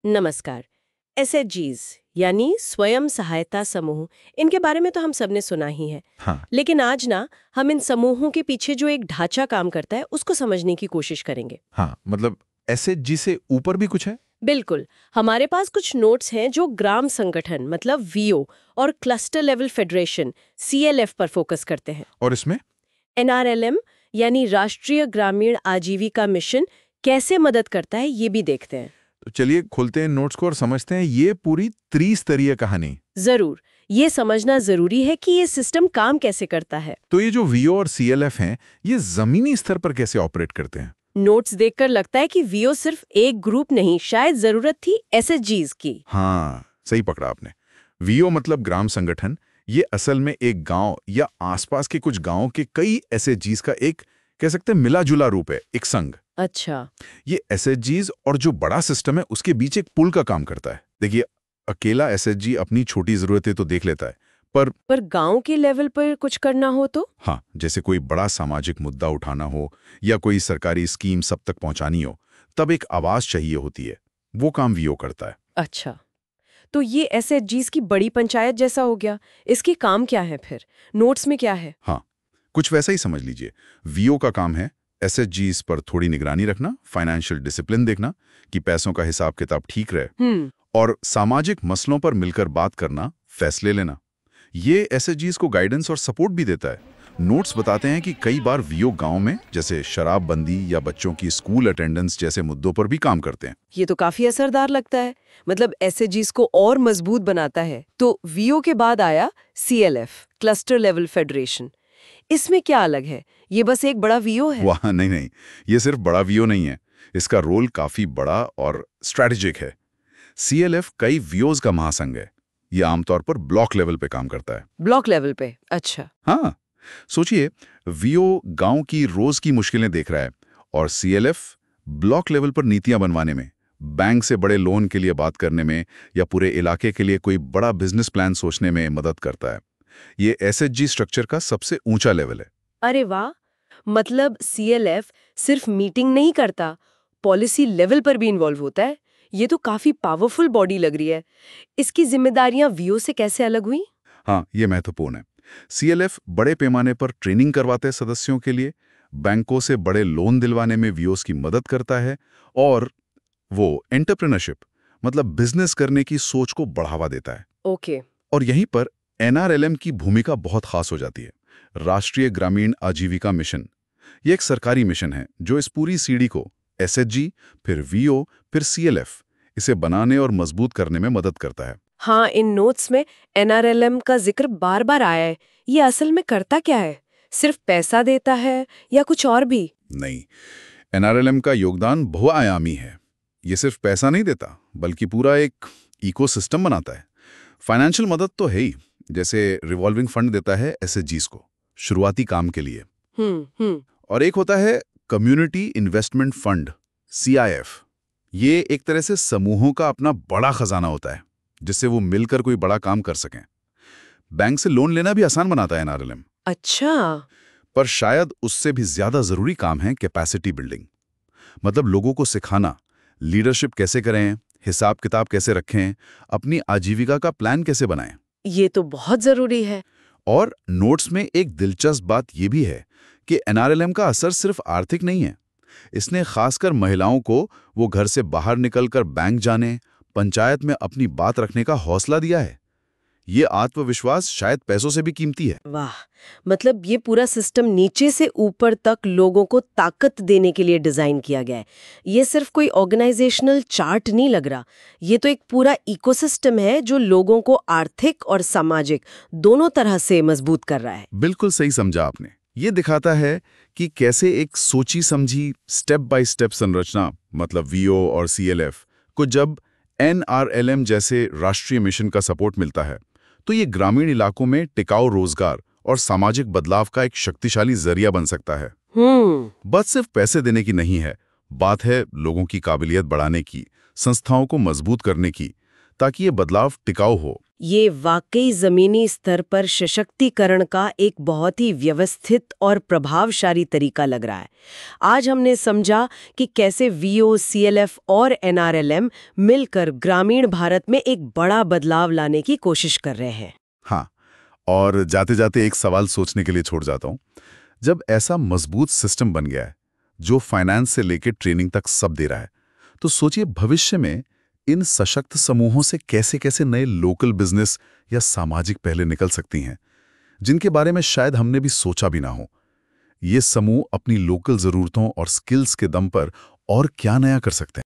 नमस्कार। एसएचजीज यानी स्वयं सहायता समूह, इनके बारे में तो हम सबने सुना ही है। हाँ। लेकिन आज ना हम इन समूहों के पीछे जो एक ढांचा काम करता है उसको समझने की कोशिश करेंगे। हाँ, मतलब एसएचजी से ऊपर भी कुछ है। बिल्कुल। हमारे पास कुछ नोट्स हैं जो ग्राम संगठन मतलब वीओ और क्लस्टर लेवल फेडरेशन सीएलएफ पर फोकस करते हैं। और इसमें एनआरएलएम यानी राष्ट्रीय ग्रामीण आजीविका मिशन कैसे मदद करता है ये भी देखते हैं। तो चलिए खोलते हैं नोट्स को और समझते हैं ये पूरी त्रिस्तरीय कहानी। जरूर। ये समझना जरूरी है कि ये सिस्टम काम कैसे करता है। तो ये जो वीओ और सीएलएफ हैं, ये जमीनी स्तर पर कैसे ऑपरेट करते हैं? नोट्स देखकर लगता है कि वीओ सिर्फ एक ग्रुप नहीं, शायद जरूरत थी एसएचजीज की। हाँ, सही पकड़ा आपने। वीओ मतलब ग्राम संगठन। ये असल में एक गांव या आसपास के कुछ गांवों के कई एसएचजीज का एक, कह सकते हैं, मिला जुला रूप है, एक संघ। अच्छा। ये एसएचजीज और जो बड़ा सिस्टम है उसके बीच एक पुल का काम करता है। देखिए, अकेला एसएचजी अपनी छोटी जरूरतें तो देख लेता है, पर गांव के लेवल पर कुछ करना हो तो? हाँ, जैसे कोई बड़ा सामाजिक मुद्दा उठाना हो या कोई सरकारी स्कीम सब तक पहुंचानी हो, तब एक आवाज चाहिए होती है। वो काम वीओ करता है। अच्छा, तो ये एसएचजीज की बड़ी पंचायत जैसा हो गया। इसके काम क्या है फिर? नोट्स में क्या है? हाँ, कुछ वैसा ही समझ लीजिए। वीओ का काम है एसएचजीज पर थोड़ी निगरानी रखना, फाइनेंशियल डिसिप्लिन देखना कि पैसों का हिसाब किताब ठीक रहे, और सामाजिक मसलों पर मिलकर बात करना, फैसले लेना। ये एसएचजीज को गाइडेंस और सपोर्ट भी देता है। नोट्स बताते हैं कि कई बार वीओ गांव में जैसे शराबबंदी या बच्चों की स्कूल अटेंडेंस जैसे मुद्दों पर भी काम करते हैं। ये तो काफी असरदार लगता है। मतलब एसएचजीज को और मजबूत बनाता है। तो वीओ के बाद आया सीएलएफ, क्लस्टर लेवल फेडरेशन। इसमें क्या अलग है? ये बस एक बड़ा वीओ है? वाह, नहीं नहीं, ये सिर्फ बड़ा वीओ नहीं है। इसका रोल काफी बड़ा और स्ट्रैटेजिक है। सीएलएफ कई वीओज का महासंघ है। ये आमतौर पर ब्लॉक लेवल पे काम करता है। ब्लॉक लेवल पे? अच्छा। हाँ, सोचिए, वीओ गांव की रोज की मुश्किलें देख रहा है और सीएलएफ ब्लॉक लेवल पर नीतियां बनवाने में, बैंक से बड़े लोन के लिए बात करने में या पूरे इलाके के लिए कोई बड़ा बिजनेस प्लान सोचने में मदद करता है। ये एसएचजी स्ट्रक्चर का सबसे ऊंचा लेवल है। अरे वाह! मतलब सीएलएफ सिर्फ मीटिंग नहीं करता, पॉलिसी लेवल पर भी इन्वॉल्व होता है। ये तो काफी पावरफुल बॉडी लग रही है। इसकी जिम्मेदारियां वीओ से कैसे अलग हुई? हाँ, ये महत्वपूर्ण है। सीएलएफ बड़े पैमाने पर ट्रेनिंग करवाते हैं सदस्यों के लिए, बैंकों से बड़े लोन दिलवाने में वीओस की मदद करता है, और वो एंटरप्रेन्योरशिप मतलब बिजनेस करने की सोच को बढ़ावा देता है। ओके। और यहीं पर एनआरएलएम की भूमिका बहुत खास हो जाती है। राष्ट्रीय ग्रामीण आजीविका मिशन, ये एक सरकारी मिशन है जो इस पूरी सीढ़ी को, एसएचजी, फिर वीओ, फिर सीएलएफ, इसे बनाने और मजबूत करने में मदद करता है। हाँ, इन नोट्स में एनआरएलएम का जिक्र बार बार आया है। ये असल में करता क्या है? सिर्फ पैसा देता है या कुछ और भी? नहीं, एनआरएलएम का योगदान बहुआयामी है। ये सिर्फ पैसा नहीं देता, बल्कि पूरा एक इकोसिस्टम बनाता है। फाइनेंशियल मदद तो है ही, जैसे रिवॉल्विंग फंड देता है एसएचजीज को शुरुआती काम के लिए। और एक होता है कम्युनिटी इन्वेस्टमेंट फंड, सीआईएफ। ये एक तरह से समूहों का अपना बड़ा खजाना होता है, जिससे वो मिलकर कोई बड़ा काम कर सकें। बैंक से लोन लेना भी आसान बनाता है एनआरएलएम। अच्छा। पर शायद उससे भी ज्यादा जरूरी काम है कैपेसिटी बिल्डिंग। मतलब लोगों को सिखाना, लीडरशिप कैसे करें, हिसाब किताब कैसे रखें, अपनी आजीविका का प्लान कैसे बनाएं। ये तो बहुत जरूरी है। और नोट्स में एक दिलचस्प बात यह भी है कि एनआरएलएम का असर सिर्फ आर्थिक नहीं है। इसने खासकर महिलाओं को वो घर से बाहर निकलकर बैंक जाने, पंचायत में अपनी बात रखने का हौसला दिया है। ये आत्मविश्वास शायद पैसों से भी कीमती है। वाह! मतलब ये पूरा सिस्टम नीचे से ऊपर तक लोगों को ताकत देने के लिए डिजाइन किया गया है। ये सिर्फ कोई ऑर्गेनाइजेशनल चार्ट नहीं लग रहा। ये तो एक पूरा इकोसिस्टम है जो लोगों को आर्थिक और सामाजिक दोनों तरह से मजबूत कर रहा है। बिल्कुल सही समझा आपने। ये दिखाता है कि कैसे एक सोची समझी स्टेप बाय स्टेप संरचना, मतलब वीओ और सीएलएफ को, जब एनआरएलएम जैसे राष्ट्रीय मिशन का सपोर्ट मिलता है, तो ये ग्रामीण इलाकों में टिकाऊ रोजगार और सामाजिक बदलाव का एक शक्तिशाली जरिया बन सकता है। बात सिर्फ पैसे देने की नहीं है, बात है लोगों की काबिलियत बढ़ाने की, संस्थाओं को मजबूत करने की, ताकि ये बदलाव टिकाऊ हो ये वाकई जमीनी स्तर पर सशक्तिकरण का एक बहुत ही व्यवस्थित और प्रभावशाली तरीका लग रहा है। आज हमने समझा कि कैसे वीओ, सीएलएफ और एनआरएलएम मिलकर ग्रामीण भारत में एक बड़ा बदलाव लाने की कोशिश कर रहे हैं। हाँ, और जाते जाते एक सवाल सोचने के लिए छोड़ जाता हूँ। जब ऐसा मजबूत सिस्टम बन गया है जो फाइनेंस से लेकर ट्रेनिंग तक सब दे रहा है, तो सोचिए भविष्य में इन सशक्त समूहों से कैसे कैसे नए लोकल बिजनेस या सामाजिक पहले निकल सकती हैं, जिनके बारे में शायद हमने भी सोचा भी ना हो। ये समूह अपनी लोकल जरूरतों और स्किल्स के दम पर और क्या नया कर सकते हैं।